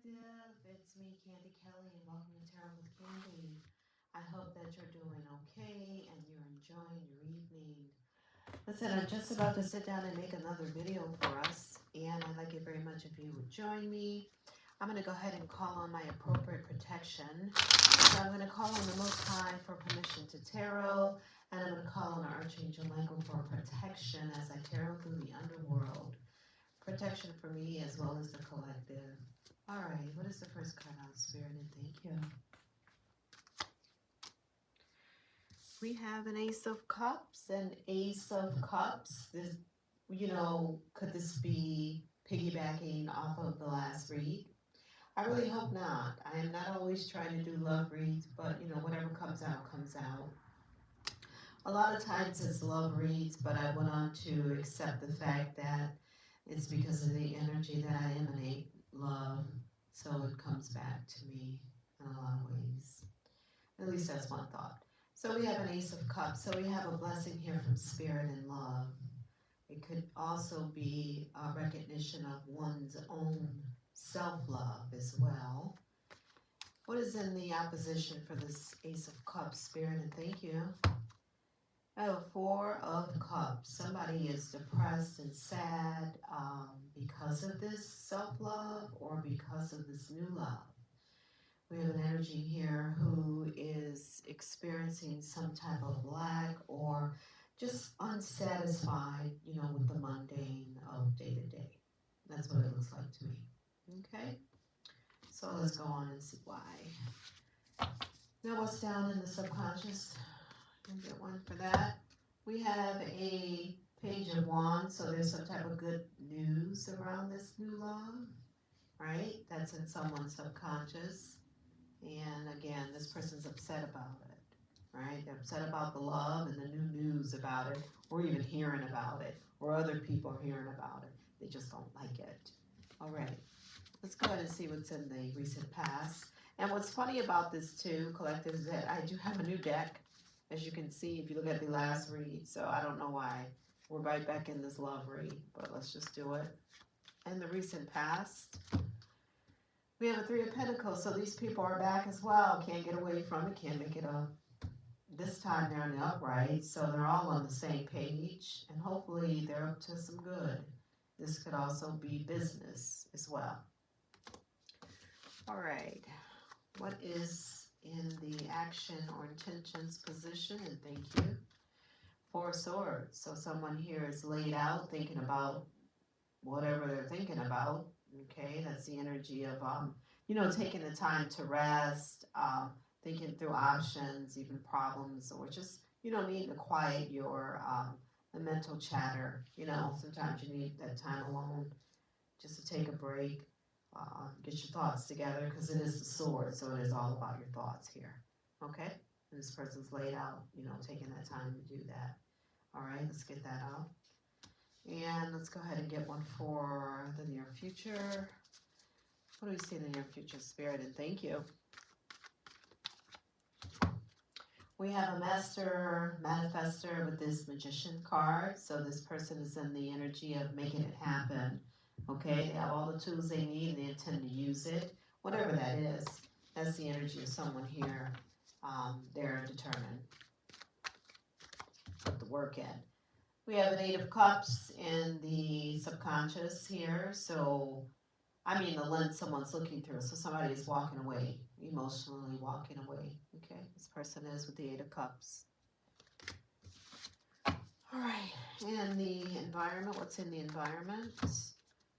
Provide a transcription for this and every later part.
Collective, it's me, Candy Kelly, and welcome to Tarot with Candy. I hope that you're doing okay and you're enjoying your evening. Listen, I'm just about to sit down and make another video for us, and I'd like it very much if you would join me. I'm going to go ahead and call on my appropriate protection. So I'm going to call on the Most High for permission to tarot, and I'm going to call on Archangel Michael for protection as I tarot through the underworld. Protection for me as well as the collective. All right, what is the first card out, Spirit? And thank you. We have an Ace of Cups and Ace of Cups. This, could this be piggybacking off of the last read? I really hope not. I am not always trying to do love reads, but whatever comes out, comes out. A lot of times it's love reads, but I went on to accept the fact that it's because of the energy that I emanate, love, so it comes back to me in a lot of ways. At least that's one thought. So we have an Ace of Cups, so we have a blessing here from Spirit and love. It could also be a recognition of one's own self-love as well. What is in the opposition for this Ace of Cups, Spirit? And thank you. Oh, Four of Cups. Somebody is depressed and sad because of this self-love or because of this new love. We have an energy here who is experiencing some type of lack or just unsatisfied, with the mundane of day to day. That's what it looks like to me. Okay? So let's go on and see why. Now what's down in the subconscious? We'll get one for that. We have a Page of Wands, so there's some type of good news around this new love, right? That's in someone's subconscious. And again, this person's upset about it, right? They're upset about the love and the new news about it, or even hearing about it, or other people hearing about it. They just don't like it. All right, let's go ahead and see what's in the recent past. And what's funny about this too, collective, is that I do have a new deck. As you can see, if you look at the last read, so I don't know why we're right back in this love read, but let's just do it. In the recent past, we have a Three of Pentacles, so these people are back as well. Can't get away from it, can't make it up. This time they're in the upright, so they're all on the same page, and hopefully they're up to some good. This could also be business as well. All right, what is in the action or intentions position? And thank you. Four of Swords. So someone here is laid out thinking about whatever they're thinking about. Okay, that's the energy of taking the time to rest, thinking through options, even problems, or just needing to quiet your the mental chatter. Sometimes you need that time alone just to take a break. Get your thoughts together, because it is the sword, so it is all about your thoughts here. Okay? And this person's laid out, taking that time to do that. All right, let's get that out. And let's go ahead and get one for the near future. What do we see in the near future, Spirit? And thank you. We have a Master Manifester with this Magician card. So this person is in the energy of making it happen. Okay, they have all the tools they need and they intend to use it. Whatever that is, that's the energy of someone here. They're determined to put the work in. We have an Eight of Cups in the subconscious here. So, the lens someone's looking through. So somebody is walking away, emotionally walking away. Okay, this person is with the Eight of Cups. All right, and the environment, what's in the environment?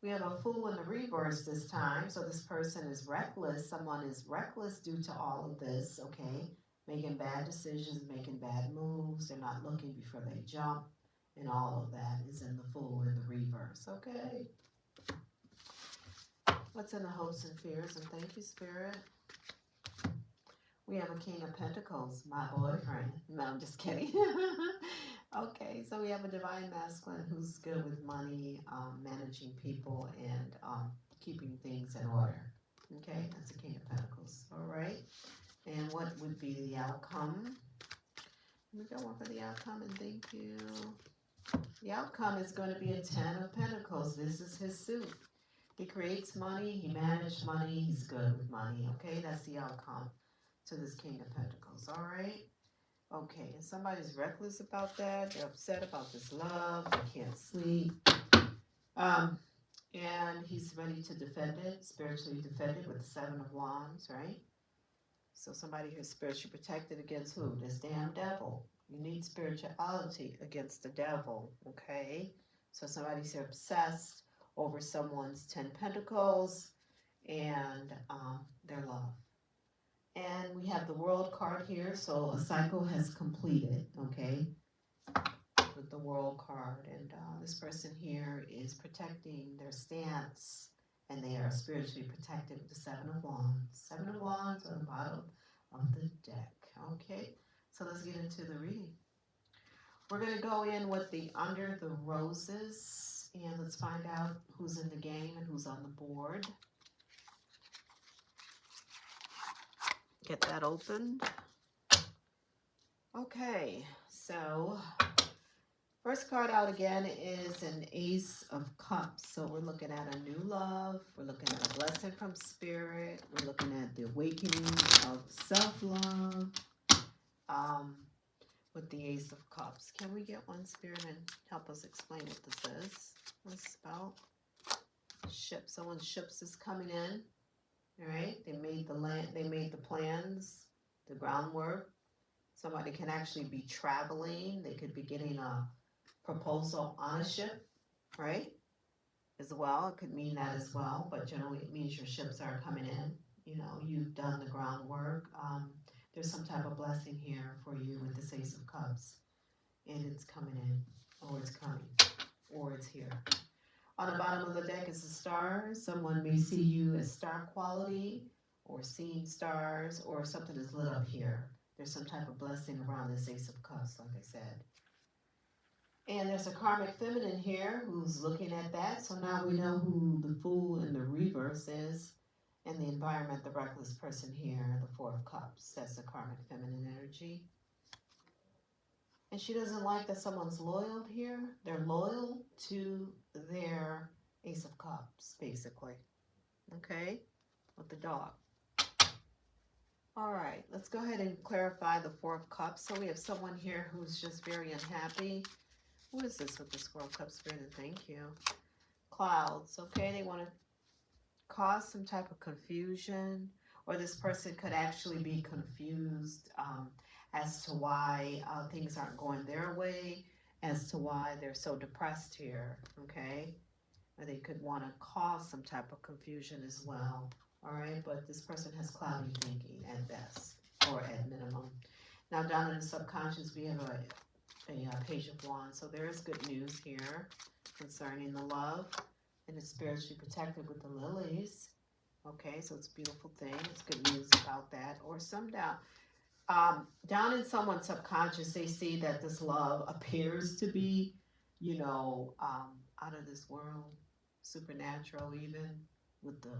We have a Fool in the reverse this time, so this person is reckless. Someone is reckless due to all of this, okay? Making bad decisions, making bad moves. They're not looking before they jump, and all of that is in the Fool in the reverse, okay? What's in the hopes and fears? And thank you, Spirit. We have a King of Pentacles, my boyfriend. No, I'm just kidding. Okay, so we have a Divine Masculine who's good with money, managing people, and keeping things in order. Okay, that's a King of Pentacles. All right, and what would be the outcome? We got one for the outcome, and thank you. The outcome is going to be a Ten of Pentacles. This is his suit. He creates money, he manages money, he's good with money, okay? That's the outcome to this King of Pentacles, all right? Okay, and somebody's reckless about that. They're upset about this love. They can't sleep. Um, and he's ready to defend it, spiritually defend it with the Seven of Wands, right? So somebody who's spiritually protected against who? This damn devil. You need spirituality against the devil, okay? So somebody's obsessed over someone's 10 pentacles and their love. And we have the World card here, so a cycle has completed, okay? With the World card, and this person here is protecting their stance, and they are spiritually protected with the Seven of Wands. Seven of Wands on the bottom of the deck, okay? So let's get into the reading. We're going to go in with the Under the Roses, and let's find out who's in the game and who's on the board. Get that opened. Okay, so first card out again is an Ace of Cups. So we're looking at a new love. We're looking at a blessing from Spirit. We're looking at the awakening of self-love with the Ace of Cups. Can we get one, Spirit, and help us explain what this is? What's about? Ship. Someone's ships is coming in. All right. They made the land. They made the plans, the groundwork. Somebody can actually be traveling. They could be getting a proposal on a ship, right? As well, it could mean that as well, but generally it means your ships are coming in. You know, you've done the groundwork. There's some type of blessing here for you with this Ace of Cups, and it's coming in, or it's coming, or it's here. On the bottom of the deck is the stars. Someone may see you as star quality, or seeing stars, or something is lit up here. There's some type of blessing around this Ace of Cups, like I said. And there's a karmic feminine here who's looking at that. So now we know who the Fool in the reverse is. And the environment, the reckless person here, the Four of Cups. That's the karmic feminine energy. And she doesn't like that someone's loyal here. They're loyal to their Ace of Cups, basically. Okay? With the dog. All right, let's go ahead and clarify the Four of Cups. So we have someone here who's just very unhappy. What is this with this Four of Cups, Spirit? Thank you. Clouds, okay? They want to cause some type of confusion, or this person could actually be confused as to why things aren't going their way, as to why they're so depressed here, okay? Or they could want to cause some type of confusion as well, all right? But this person has cloudy thinking at best, or at minimum. Now down in the subconscious, we have a Page of Wands. So there is good news here concerning the love, and it's spiritually protected with the lilies. Okay, so it's a beautiful thing. It's good news about that. Or some down in someone's subconscious, they see that this love appears to be, you know, out of this world, supernatural, even with the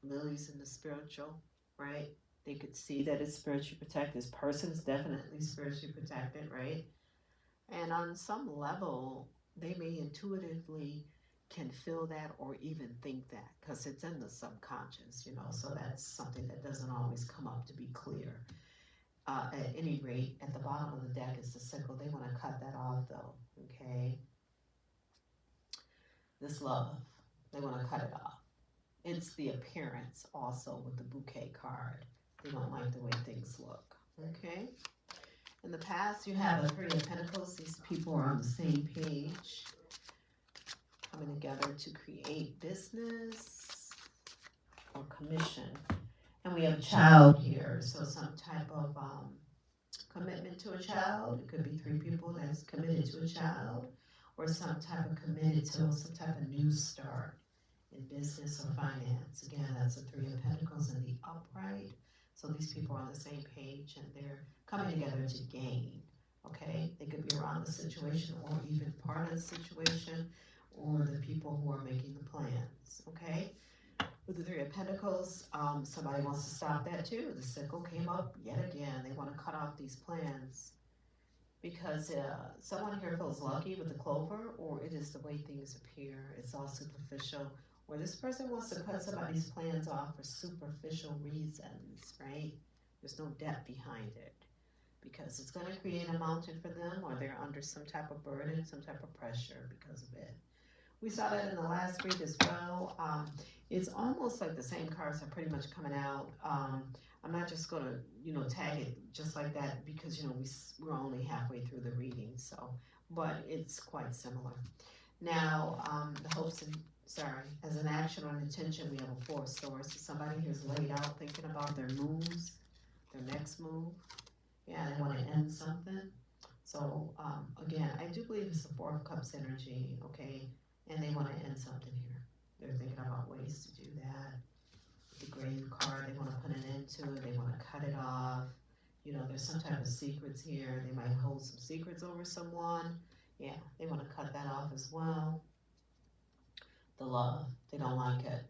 lilies and the spiritual, right? They could see that it's spiritually protected. This person is definitely spiritually protected, right? And on some level, they may intuitively can feel that or even think that because it's in the subconscious, you know, so that's something that doesn't always come up to be clear. At any rate, at the bottom of the deck is the sickle. They want to cut that off though, okay? This love, they want to cut it off. It's the appearance also with the bouquet card. They don't like the way things look, okay? In the past, you have a Three of Pentacles. These people are on the same page, coming together to create business or commission. And we have a child here, so some type of commitment to a child. It could be three people that's committed to a child, or some type of committed to some type of new start in business or finance. Again, that's a Three of Pentacles in the upright. So these people are on the same page and they're coming together to gain, okay? They could be around the situation or even part of the situation, or the people who are making the plans, okay? With the Three of Pentacles, somebody wants to stop that too. The sickle came up yet again. They want to cut off these plans because someone here feels lucky with the clover, or it is the way things appear. It's all superficial, or this person wants to cut somebody's plans off for superficial reasons, right? There's no depth behind it because it's going to create a mountain for them, or they're under some type of burden, some type of pressure because of it. We saw that in the last read as well. It's almost like the same cards are pretty much coming out. I'm not just going to, tag it just like that because, we're only halfway through the reading. So, but it's quite similar. Now, the hopes and, as an action or an intention, we have a Four of Swords. So somebody who's laid out thinking about their moves, their next move. Yeah, they want to end something. So, again, I do believe it's the Four of Cups energy, okay? And they want to end something here. They're thinking about ways to do that. The Grave card, they want to put an end to it. They want to cut it off. There's some type of secrets here. They might hold some secrets over someone. Yeah, they want to cut that off as well. The love, they don't like it.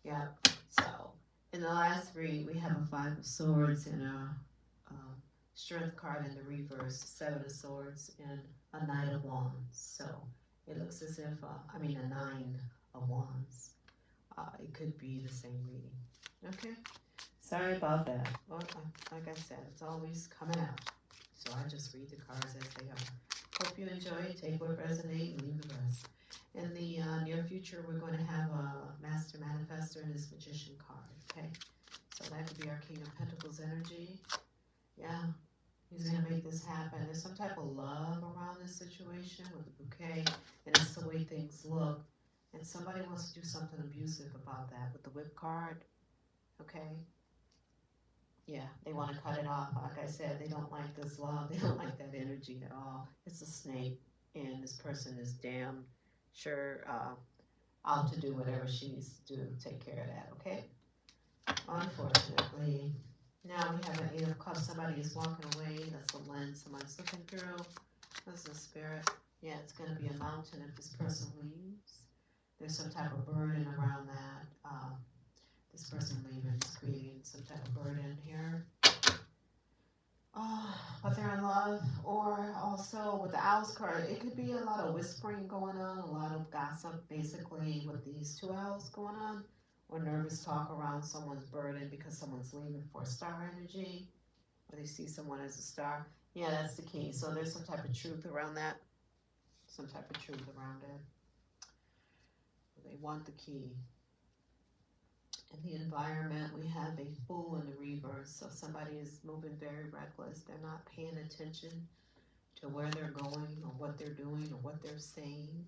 Yeah, so in the last read, we have a Five of Swords and a Strength card in the reverse, Seven of Swords and a Knight of Wands. So it looks as if, a Nine of Wands. It could be the same reading. Okay? Sorry about that. Well, like I said, it's always coming out. So I just read the cards as they are. Hope you enjoy it. Take what resonates and leave the rest. In the near future, we're going to have a Master Manifestor and his Magician card. Okay? So that could be our King of Pentacles energy. Yeah. He's going to make this happen. There's some type of love around this situation with the bouquet, and it's the way things look. And somebody wants to do something abusive about that with the Whip card. Okay? Yeah, they want to cut it off. Like I said, they don't like this love. They don't like that energy at all. It's a snake, and this person is damn sure out to do whatever she needs to do to take care of that. Okay? Unfortunately. Now we have an Eight of Cups. Somebody is walking away. That's a lens somebody's looking through. That's the spirit. Yeah, it's going to be a mountain if this person leaves. There's some type of burden around that. This person leaving is creating some type of burden here. But they're in love. Or also with the Owls card, it could be a lot of whispering going on, a lot of gossip basically with these two owls going on. Or nervous talk around someone's burden because someone's leaving for a star energy, or they see someone as a star. Yeah, that's the key. So there's some type of truth around that. Some type of truth around it. They want the key. In the environment, we have a Fool in the reverse. So somebody is moving very reckless. They're not paying attention to where they're going or what they're doing or what they're saying.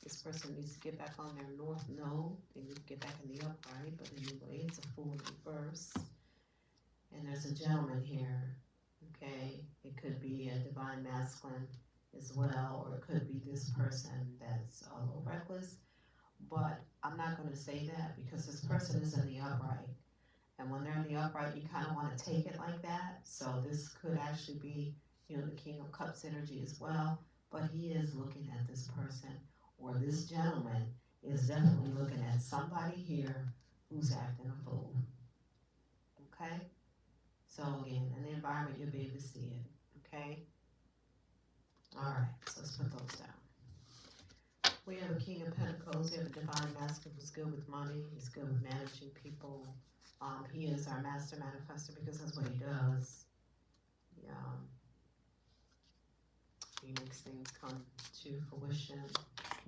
This person needs to get back on their North Node. They need to get back in the upright, but anyway, it's a Fool in reverse. And there's a gentleman here, okay? It could be a divine masculine as well, or it could be this person that's a little reckless. But I'm not going to say that because this person is in the upright. And when they're in the upright, you kind of want to take it like that. So this could actually be, the King of Cups energy as well. But he is looking at this person. Or this gentleman is definitely looking at somebody here who's acting a fool. Okay? So again, in the environment, you'll be able to see it. Okay? Alright, so let's put those down. We have a King of Pentacles. We have a Divine Masculine who's good with money. He's good with managing people. He is our Master Manifestor because that's what he does. He makes things come to fruition.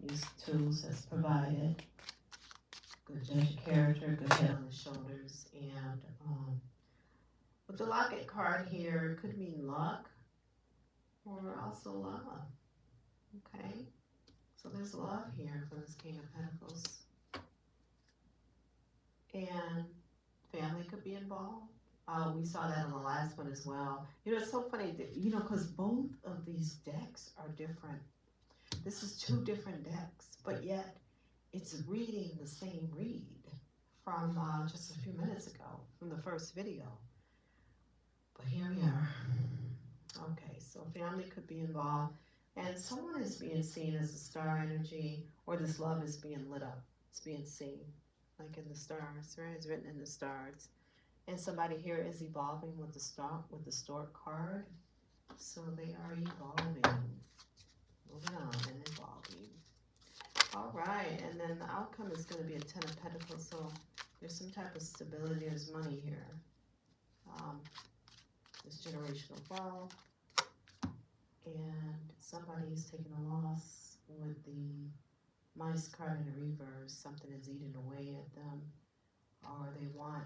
Use tools as provided. Good judge of character, good head on the shoulders. And with the Locket card here, it could mean luck or also love. Okay? So there's love here for this King of Pentacles. And family could be involved. We saw that in the last one as well. It's so funny that, because both of these decks are different. This is two different decks, but yet it's reading the same read from just a few minutes ago, from the first video. But here we are. Okay, so family could be involved, and someone is being seen as a star energy, or this love is being lit up. It's being seen, like in the stars, right? It's written in the stars. And somebody here is evolving with the Stork card. So they are evolving. Moving on and evolving. All right, and then the outcome is going to be a Ten of Pentacles, so there's some type of stability. There's money here. This generational wealth, and somebody's taking a loss with the Mice card in the reverse. Something is eating away at them, or they want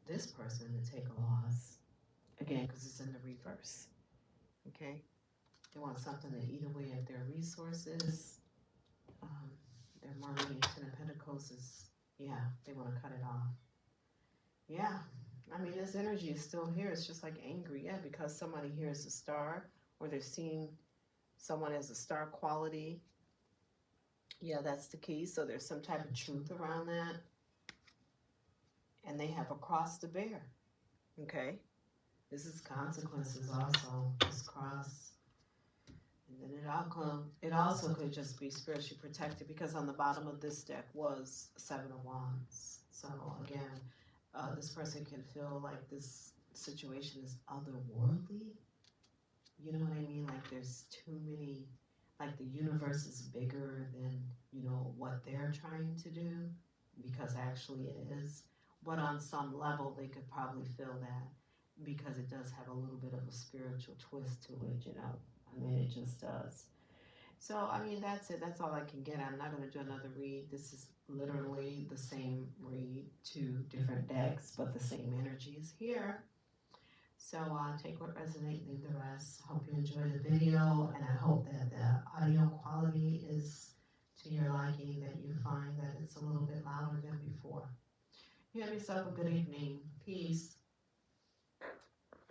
this person to take a loss again because it's in the reverse. Okay, they want something to eat away at their resources, their money. Ten of Pentacles is, yeah, they want to cut it off. Yeah, I mean, this energy is still here. It's just like angry, yeah, because somebody here is a star, or they're seeing someone as a star quality. Yeah, that's the key. So there's some type of truth around that. And they have a cross to bear. Okay? This is consequences also, this cross. And then it also could just be spiritually protected, because on the bottom of this deck was Seven of Wands. So again, this person can feel like this situation is otherworldly. You know what I mean? Like there's too many, like the universe is bigger than, you know, what they're trying to do, because actually it is. But on some level, they could probably feel that, because it does have a little bit of a spiritual twist to it, you know. I mean, it just does. So, I mean, that's it. That's all I can get. I'm not going to do another read. This is literally the same read, two different decks, but the same energy is here. So take what resonates, leave the rest. Hope you enjoy the video, and I hope that the audio quality is to your liking, that you find that it's a little bit louder than before. You have yourself a good evening. Peace.